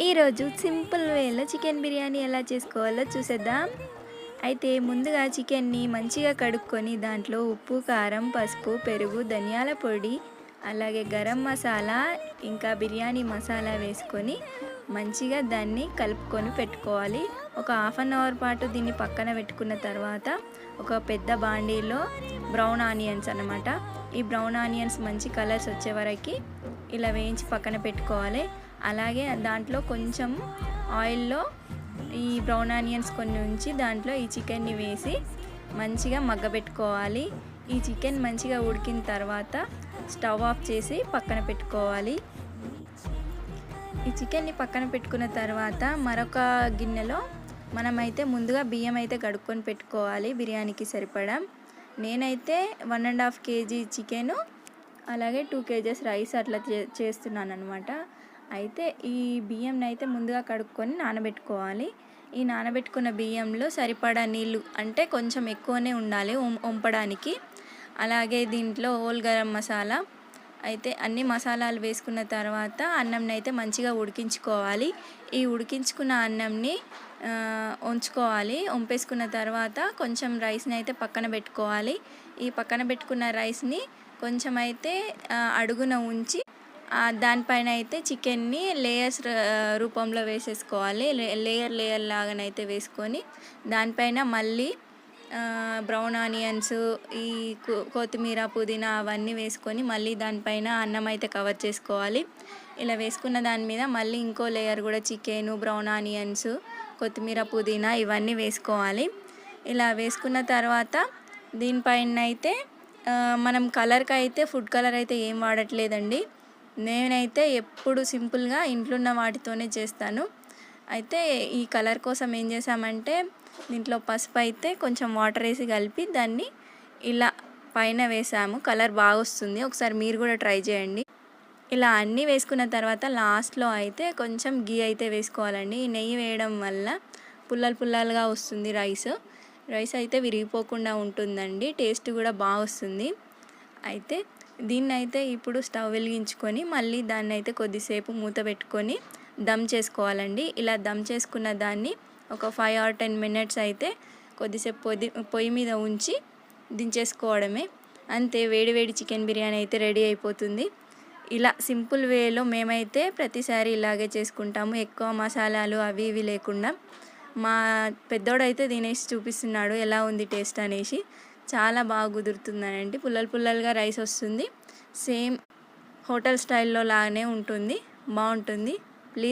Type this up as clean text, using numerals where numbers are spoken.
ఈరోజు సింపుల్ వేలో చికెన్ బిర్యానీ ఎలా చేసుకోవాలో చూసేద్దాం. అయితే ముందుగా చికెన్ని మంచిగా కడుక్కొని దాంట్లో ఉప్పు, కారం, పసుపు, పెరుగు, ధనియాల పొడి, అలాగే గరం మసాలా, ఇంకా బిర్యానీ మసాలా వేసుకొని మంచిగా దాన్ని కలుపుకొని పెట్టుకోవాలి. ఒక హాఫ్ అన్ అవర్ పాటు దీన్ని పక్కన పెట్టుకున్న తర్వాత ఒక పెద్ద బాండీలో బ్రౌన్ ఆనియన్స్ అన్నమాట. ఈ బ్రౌన్ ఆనియన్స్ మంచి కలర్స్ వచ్చే వరకు ఇలా వేయించి పక్కన పెట్టుకోవాలి. అలాగే దాంట్లో కొంచెం ఆయిల్లో ఈ బ్రౌన్ ఆనియన్స్ కొన్ని ఉంచి దాంట్లో ఈ చికెన్ని వేసి మంచిగా మగ్గబెట్టుకోవాలి. ఈ చికెన్ మంచిగా ఉడికిన తర్వాత స్టవ్ ఆఫ్ చేసి పక్కన పెట్టుకోవాలి. ఈ చికెన్ని పక్కన పెట్టుకున్న తర్వాత మరొక గిన్నెలో మనమైతే ముందుగా బియ్యం అయితే కడుక్కొని పెట్టుకోవాలి బిర్యానీకి సరిపడా. నేనైతే 1.5 kg చికెను అలాగే 2 kgs రైస్ అట్లా చేస్తున్నాను అనమాట. అయితే ఈ బియ్యంని అయితే ముందుగా కడుక్కొని నానబెట్టుకోవాలి. ఈ నానబెట్టుకున్న బియ్యంలో సరిపడా నీళ్ళు, అంటే కొంచెం ఎక్కువనే ఉండాలి వంపడానికి. అలాగే దీంట్లో హోల్ గరం మసాలా, అయితే అన్ని మసాలాలు వేసుకున్న తర్వాత అన్నంని అయితే మంచిగా ఉడికించుకోవాలి. ఈ ఉడికించుకున్న అన్నంని ఉంచుకోవాలి. వంపేసుకున్న తర్వాత కొంచెం రైస్ని అయితే పక్కన పెట్టుకోవాలి. ఈ పక్కన పెట్టుకున్న రైస్ని కొంచెం అయితే అడుగున ఉంచి దానిపైన అయితే చికెన్ని లేయర్స్ రూపంలో వేసేసుకోవాలి. లేయర్ లాగానైతే వేసుకొని దానిపైన మళ్ళీ బ్రౌన్ ఆనియన్స్, ఈ కొత్తిమీర, పుదీనా అవన్నీ వేసుకొని మళ్ళీ దానిపైన అన్నం అయితే కవర్ చేసుకోవాలి. ఇలా వేసుకున్న దాని మీద మళ్ళీ ఇంకో లేయర్ కూడా చికెను, బ్రౌన్ ఆనియన్స్, కొత్తిమీర, పుదీనా ఇవన్నీ వేసుకోవాలి. ఇలా వేసుకున్న తర్వాత దీనిపైన అయితే మనం కలర్కి అయితే ఫుడ్ కలర్ అయితే ఏం వాడట్లేదండి. నేనైతే ఎప్పుడు సింపుల్గా ఇంట్లో ఉన్న వాటితోనే చేస్తాను. అయితే ఈ కలర్ కోసం ఏం చేసామంటే దీంట్లో పసుపు అయితే కొంచెం వాటర్ వేసి కలిపి దాన్ని ఇలా పైన వేసాము. కలర్ బాగా వస్తుంది. ఒకసారి మీరు కూడా ట్రై చేయండి. ఇలా అన్నీ వేసుకున్న తర్వాత లాస్ట్లో అయితే కొంచెం గీ అయితే వేసుకోవాలండి. ఈ నెయ్యి వేయడం వల్ల పుల్లలుగా వస్తుంది రైస్ అయితే విరిగిపోకుండా ఉంటుందండి. టేస్ట్ కూడా బాగా వస్తుంది. అయితే దీన్ని అయితే ఇప్పుడు స్టవ్ వెలిగించుకొని మళ్ళీ దాన్ని అయితే కొద్దిసేపు మూత పెట్టుకొని దమ్ చేసుకోవాలండి. ఇలా దమ్ చేసుకున్న దాన్ని ఒక 5 or 10 minutes అయితే కొద్దిసేపు పొయ్యి మీద ఉంచి దించేసుకోవడమే. అంతే, వేడి చికెన్ బిర్యానీ అయితే రెడీ అయిపోతుంది. ఇలా సింపుల్ వేలో మేమైతే ప్రతిసారి ఇలాగే చేసుకుంటాము, ఎక్కువ మసాలాలు అవి ఇవి లేకుండా. మా పెద్దోడైతే తినేసి చూపిస్తున్నాడు ఎలా ఉంది టేస్ట్ అనేసి. చాలా బాగా కుదురుతుందనండి. పుల్లలుగా రైస్ వస్తుంది. సేమ్ హోటల్ స్టైల్లో లాగానే ఉంటుంది, బాగుంటుంది.